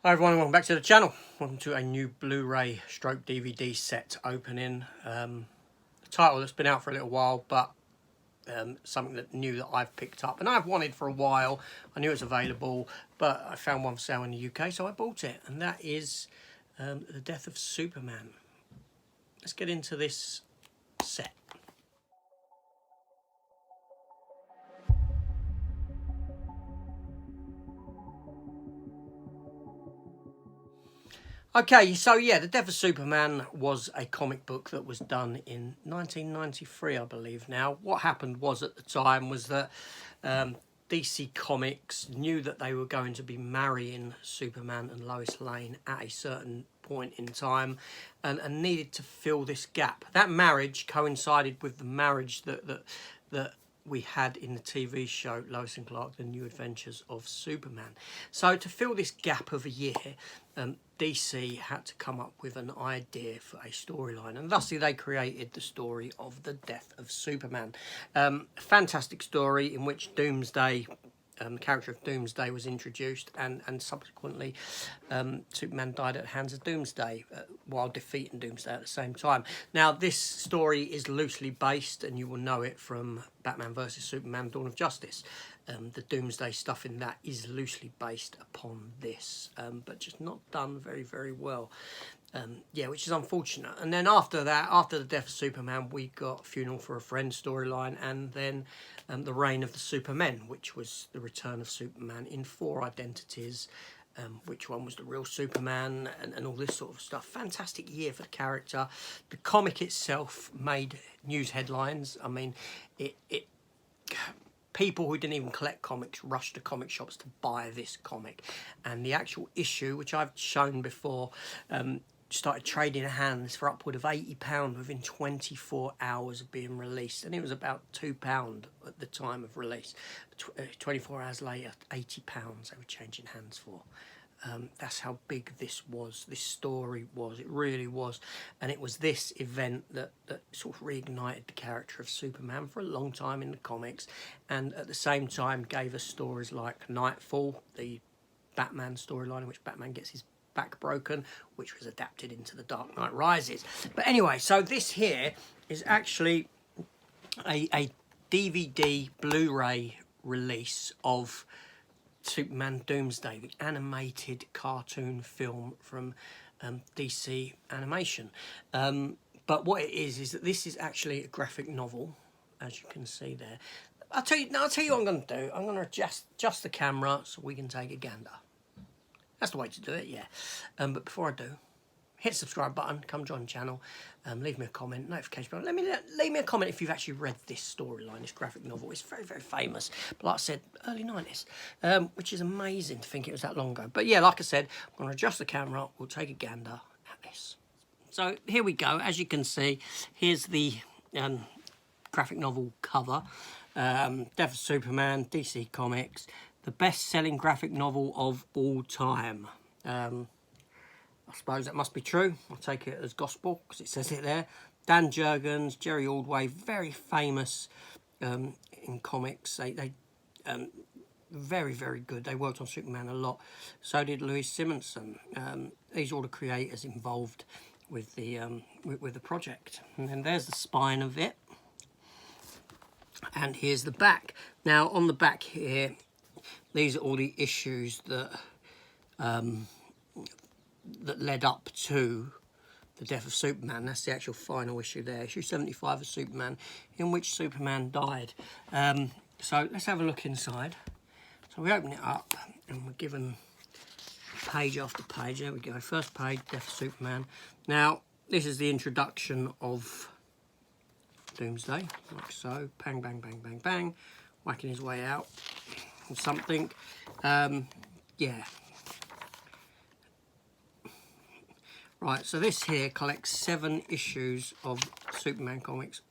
Hi everyone, welcome back to the channel. Welcome to a new Blu-ray stroke DVD set opening. A title that's been out for a little while, but something new that I've picked up and I've wanted for a while. I knew it was available, but I found one for sale in the UK, so I bought it, and that is The Death of Superman. Let's get into this set. Okay, so yeah, The Death of Superman was a comic book that was done in 1993, I believe now. What happened was, at the time, was that DC Comics knew that they were going to be marrying Superman and Lois Lane at a certain point in time, and needed to fill this gap. That marriage coincided with the marriage that we had in the TV show Lois and Clark, The New Adventures of Superman. So to fill this gap of a year, DC had to come up with an idea for a storyline, and thusly they created the story of The Death of Superman. A fantastic story in which Doomsday, the character of Doomsday, was introduced, and subsequently Superman died at the hands of Doomsday while defeating Doomsday at the same time. Now, this story is loosely based, and you will know it from Batman vs Superman Dawn of Justice. The Doomsday stuff in that is loosely based upon this, but just not done very, very well. Yeah, which is unfortunate. And then after that, after The Death of Superman, we got Funeral for a Friend storyline, and then The Reign of the Supermen, which was the return of Superman in 4 identities. Which one was the real Superman, and all this sort of stuff. Fantastic year for the character. The comic itself made news headlines. I mean, people who didn't even collect comics rushed to comic shops to buy this comic. And the actual issue, which I've shown before, started trading hands for upward of £80 within 24 hours of being released, and it was about £2 at the time of release. 24 hours later, £80 they were changing hands for. That's how big this was, this story was. It really was. And it was this event that sort of reignited the character of Superman for a long time in the comics, and at the same time gave us stories like Nightfall, the Batman storyline in which Batman gets his back broken, which was adapted into The Dark Knight Rises. But anyway, so this here is actually a DVD Blu-ray release of Superman Doomsday, the animated cartoon film from DC Animation. But what it is that this is actually a graphic novel, as you can see there. I'll tell you what I'm going to do. I'm going to adjust the camera so we can take a gander. That's the way to do it, yeah. But before I do, hit the subscribe button, come join the channel, leave me a comment, notification bell. Leave me a comment if you've actually read this storyline, this graphic novel. It's very, very famous. But like I said, early 90s, which is amazing to think it was that long ago. But yeah, like I said, I'm going to adjust the camera. We'll take a gander at this. So here we go. As you can see, here's the graphic novel cover. Death of Superman, DC Comics. The best-selling graphic novel of all time. I suppose that must be true. I'll take it as gospel because it says it there. Dan Jurgens, Jerry Ordway, very famous in comics. They very, very good. They worked on Superman a lot. So did Louis Simonson. These are all the creators involved with the project. And then there's the spine of it. And here's the back. Now, on the back here, these are all the issues that that led up to The Death of Superman. That's the actual final issue there, issue 75 of Superman, in which Superman died. So let's have a look inside. So we open it up, and we're given page after page. There we go. First page, Death of Superman. Now, this is the introduction of Doomsday, like so. Bang, bang, bang, bang, bang. Whacking his way out or something. Yeah. Right, so this here collects 7 issues of Superman comics,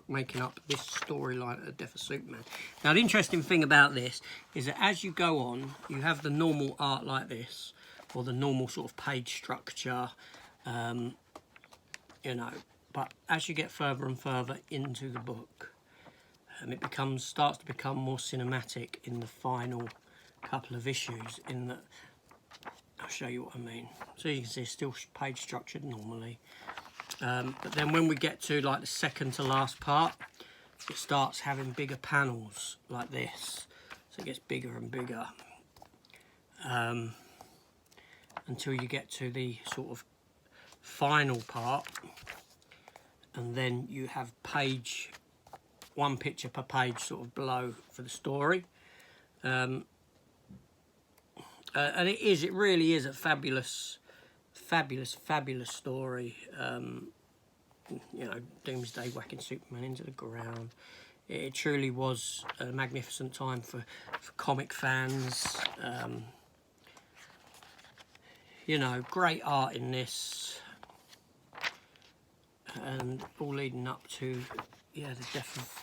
making up this storyline of The Death of Superman. Now, the interesting thing about this is that as you go on, you have the normal art like this, or the normal sort of page structure, you know, but as you get further and further into the book, it starts to become more cinematic in the final couple of issues. In that, I'll show you what I mean. So you can see it's still page structured normally. But then when we get to like the second to last part, it starts having bigger panels like this. So it gets bigger and bigger. Until you get to the sort of final part. And then you have one picture per page sort of below for the story. And it really is a fabulous story. You know, Doomsday whacking Superman into the ground. It truly was a magnificent time for comic fans. You know, great art in this, and all leading up to, yeah, the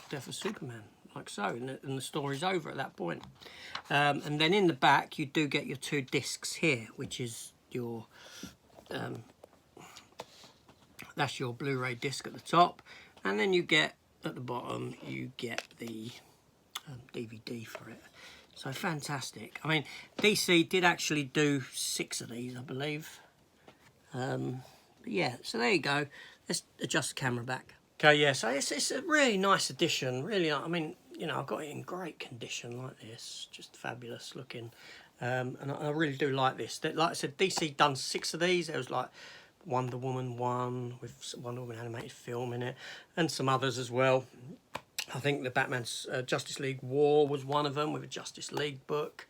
death of Superman, like so, and the story's over at that point. And then in the back, you do get your 2 discs here, which is your that's your Blu-ray disc at the top, and then you get at the bottom you get the DVD for it. So fantastic. I mean, DC did actually do 6 of these, I believe. But yeah, so there you go. Let's adjust the camera back. Okay, yeah, so it's a really nice edition. Really, I mean, you know, I've got it in great condition like this. Just fabulous looking. And I really do like this. Like I said, DC done 6 of these. There was like Wonder Woman 1 with Wonder Woman animated film in it, and some others as well. I think the Batman's Justice League War was one of them, with a Justice League book.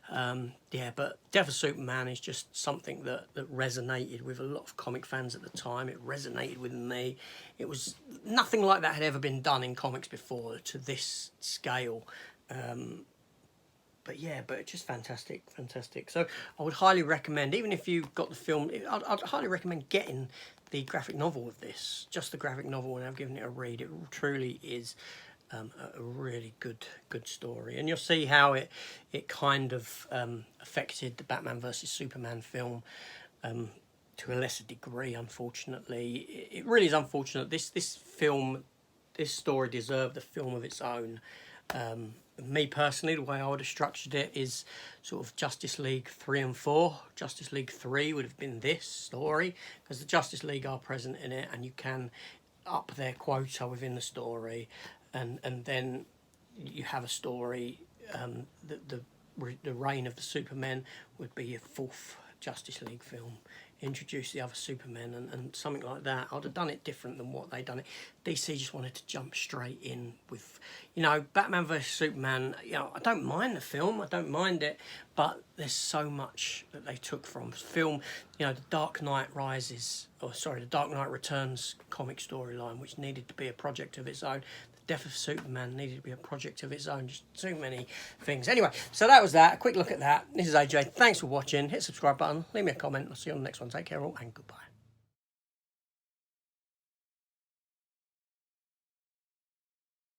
Yeah, but Death of Superman is just something that resonated with a lot of comic fans at the time. It resonated with me. It was nothing like that had ever been done in comics before to this scale. But yeah, but just fantastic. So I would highly recommend, even if you've got the film, I'd highly recommend getting the graphic novel of this, just the graphic novel, and I've given it a read. It truly is a really good story, and you'll see how it kind of affected the Batman versus Superman film to a lesser degree. Unfortunately, it really is unfortunate. This story deserved a film of its own. Me personally, the way I would have structured it is sort of Justice League 3 and 4. Justice League 3 would have been this story, because the Justice League are present in it, and you can up their quota within the story, and then you have a story. The reign of the Supermen would be a 4th Justice League film. Introduce the other Supermen and something like that. I'd have done it different than what they done it. DC just wanted to jump straight in with, you know, Batman vs Superman. You know, I don't mind the film, I don't mind it, but there's so much that they took from film. You know, the Dark Knight Returns comic storyline, which needed to be a project of its own. Death of Superman needed to be a project of its own. Just too many things. Anyway, so that was that. A quick look at that. This is AJ. Thanks for watching. Hit the subscribe button. Leave me a comment. I'll see you on the next one. Take care all, and goodbye.